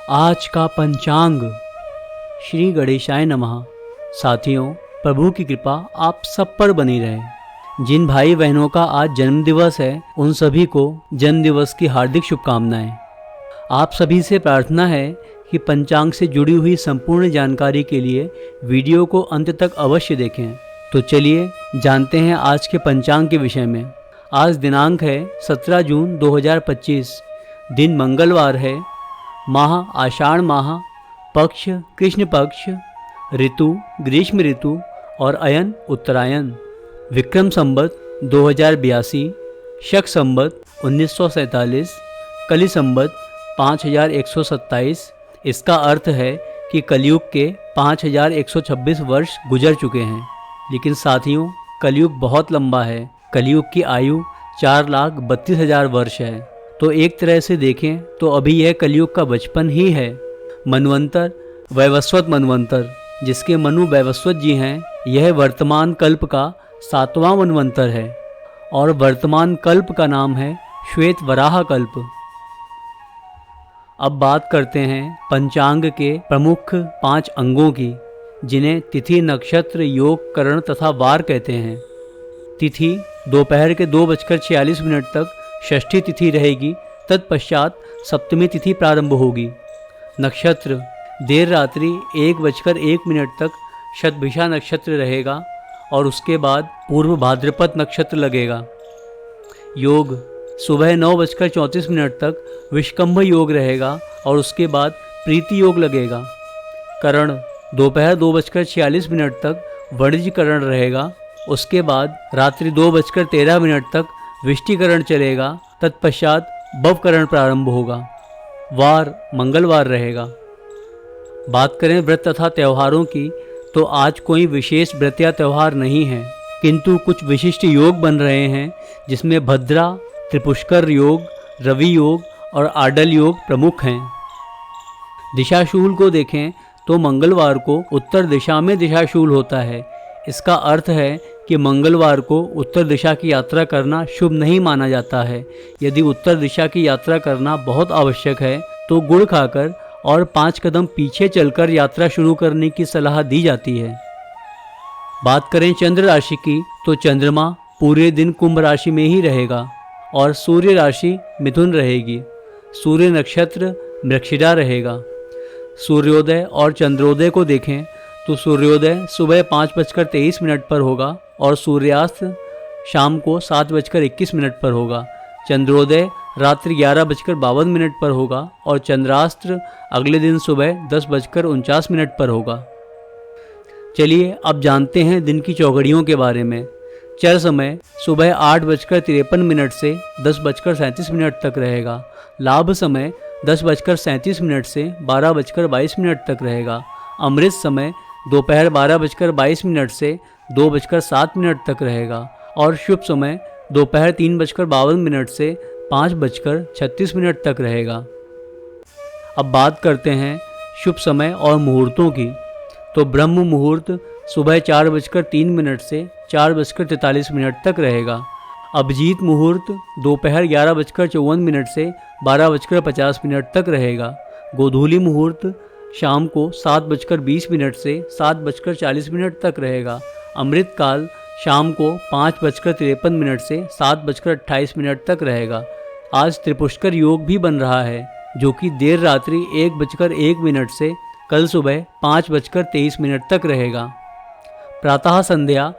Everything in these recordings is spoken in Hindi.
आज का पंचांग। श्री गणेशाय नमः। साथियों, प्रभु की कृपा आप सब पर बनी रहे। जिन भाई बहनों का आज जन्म दिवस है उन सभी को जन्म दिवस की हार्दिक शुभकामनाएं। आप सभी से प्रार्थना है कि पंचांग से जुड़ी हुई संपूर्ण जानकारी के लिए वीडियो को अंत तक अवश्य देखें। तो चलिए जानते हैं आज के पंचांग के विषय में। आज दिनांक है 17 जून 2025। दिन मंगलवार है। माह आषाढ़ माह, पक्ष कृष्ण पक्ष, ऋतु ग्रीष्म ऋतु और अयन उत्तरायण। विक्रम संवत 2082, शक संवत 1947, कलि संवत 5127। इसका अर्थ है कि कलयुग के 5126 वर्ष गुजर चुके हैं। लेकिन साथियों, कलयुग बहुत लंबा है। कलयुग की आयु 4,32,000 वर्ष है। तो एक तरह से देखें तो अभी यह कलयुग का बचपन ही है। मनवंतर वैवस्वत मनवंतर, जिसके मनु वैवस्वत जी हैं, यह वर्तमान कल्प का 7वां मनवंतर है और वर्तमान कल्प का नाम है श्वेत वराह कल्प। अब बात करते हैं पंचांग के प्रमुख 5 अंगों की, जिन्हें तिथि, नक्षत्र, योग, करण तथा वार कहते हैं। तिथि दोपहर के 2:46 तक षष्ठी तिथि रहेगी। तत्पश्चात सप्तमी तिथि प्रारंभ होगी। नक्षत्र देर रात्रि 1:01 तक शतभिषा नक्षत्र रहेगा और उसके बाद पूर्व भाद्रपद नक्षत्र लगेगा। योग सुबह 9:34 तक विष्कंभ योग रहेगा और उसके बाद प्रीति योग लगेगा। करण दोपहर 2:46 तक वणिज करण रहेगा। उसके बाद रात्रि 2:13 तक विष्टिकरण चलेगा। तत्पश्चात भवकरण प्रारंभ होगा। वार मंगलवार रहेगा। बात करें व्रत तथा त्योहारों की, तो आज कोई विशेष व्रत या त्यौहार नहीं है, किंतु कुछ विशिष्ट योग बन रहे हैं, जिसमें भद्रा, त्रिपुष्कर योग, रवि योग और आडल योग प्रमुख हैं। दिशाशूल को देखें तो मंगलवार को उत्तर दिशा में दिशाशूल होता है। इसका अर्थ है कि मंगलवार को उत्तर दिशा की यात्रा करना शुभ नहीं माना जाता है। यदि उत्तर दिशा की यात्रा करना बहुत आवश्यक है तो गुड़ खाकर और 5 कदम पीछे चलकर यात्रा शुरू करने की सलाह दी जाती है। बात करें चंद्र राशि की, तो चंद्रमा पूरे दिन कुंभ राशि में ही रहेगा और सूर्य राशि मिथुन रहेगी। सूर्य नक्षत्र मृगशिरा रहेगा। सूर्योदय और चंद्रोदय को देखें तो सूर्योदय सुबह 5:23 पर होगा और सूर्यास्त शाम को 7:21 पर होगा। चंद्रोदय रात्रि 11:52 पर होगा और चंद्रास्त्र अगले दिन सुबह 10:49 पर होगा। चलिए अब जानते हैं दिन की चौघड़ियों के बारे में। चर समय सुबह 8:53 से 10:37 तक रहेगा। लाभ समय 10:37 से 12:22 तक रहेगा। अमृत समय दोपहर 12:22 से 2:07 तक रहेगा और शुभ समय दोपहर 3:52 से 5:36 तक रहेगा। अब बात करते हैं शुभ समय और मुहूर्तों की, तो ब्रह्म मुहूर्त सुबह 4:03 से 4:43 तक रहेगा। अभिजीत मुहूर्त दोपहर 11:54 से 12:50 तक रहेगा। गोधूली मुहूर्त शाम को 7:20 से 7:40 तक रहेगा। अमृत काल शाम को 5:53 से 7:28 तक रहेगा। आज त्रिपुष्कर योग भी बन रहा है, जो कि देर रात्रि 1:01 से कल सुबह 5:23 तक रहेगा। प्रातः संध्या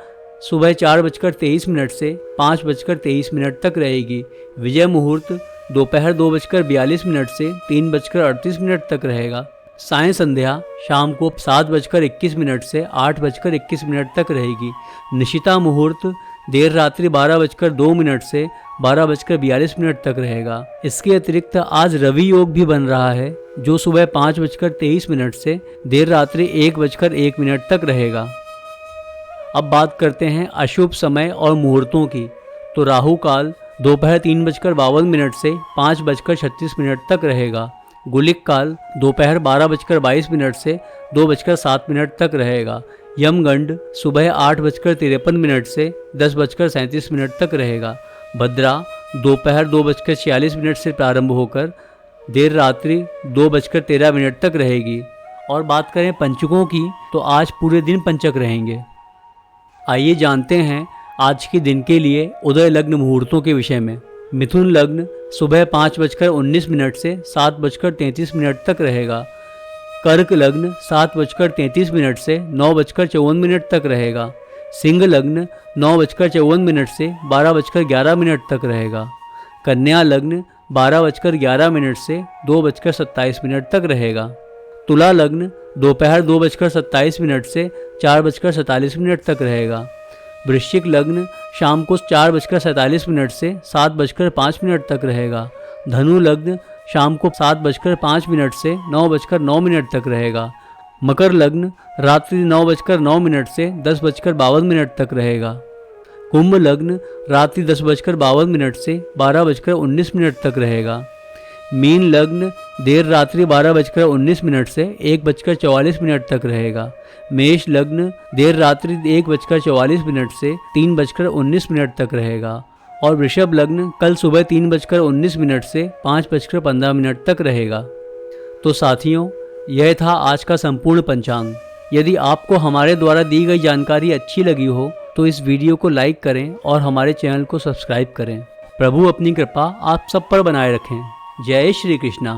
सुबह 4:23 से 5:23 तक रहेगी। विजय मुहूर्त दोपहर 2:42 से 3:38 तक रहेगा। सायं संध्या शाम को 7:21 से 8:21 तक रहेगी। निशिता मुहूर्त देर रात्रि 12:02 से 12:42 तक रहेगा। इसके अतिरिक्त आज रवि योग भी बन रहा है, जो सुबह 5:23 से देर रात्रि 1:01 तक रहेगा। अब बात करते हैं अशुभ समय और मुहूर्तों की, तो राहु काल दोपहर 3:52 से 5:36 तक रहेगा। गुलिक काल दोपहर 12:22 से 2:07 तक रहेगा। यमगंड सुबह 8:53 से 10:37 तक रहेगा। भद्रा दोपहर 2:46 से प्रारंभ होकर देर रात्रि 2:13 तक रहेगी। और बात करें पंचकों की तो आज पूरे दिन पंचक रहेंगे। आइए जानते हैं आज के दिन के लिए उदय लग्न मुहूर्तों के विषय में। मिथुन लग्न सुबह 5:19 से 7:33 तक रहेगा। कर्क लग्न 7:33 से 9:54 तक रहेगा। सिंह लग्न 9:54 से 12:11 तक रहेगा। कन्या लग्न 12:11 से 2:27 तक रहेगा। तुला लग्न दोपहर 2:27 से 4:47 तक रहेगा। वृश्चिक लग्न शाम को 4:47 से 7:05 तक रहेगा। धनु लग्न शाम को 7:05 से 9:09 तक रहेगा। मकर लग्न रात्रि 9:09 से 10:52 तक रहेगा। कुंभ लग्न रात्रि 10:52 से 12:19 तक रहेगा। मीन लग्न देर रात्रि 12:19 से 1:44 तक रहेगा। मेष लग्न देर रात्रि 1:44 से 3:19 तक रहेगा। और वृषभ लग्न कल सुबह 3:19 से 5:15 तक रहेगा। तो साथियों, यह था आज का संपूर्ण पंचांग। यदि आपको हमारे द्वारा दी गई जानकारी अच्छी लगी हो तो इस वीडियो को लाइक करें और हमारे चैनल को सब्सक्राइब करें। प्रभु अपनी कृपा आप सब पर बनाए रखें। जय श्री कृष्णा।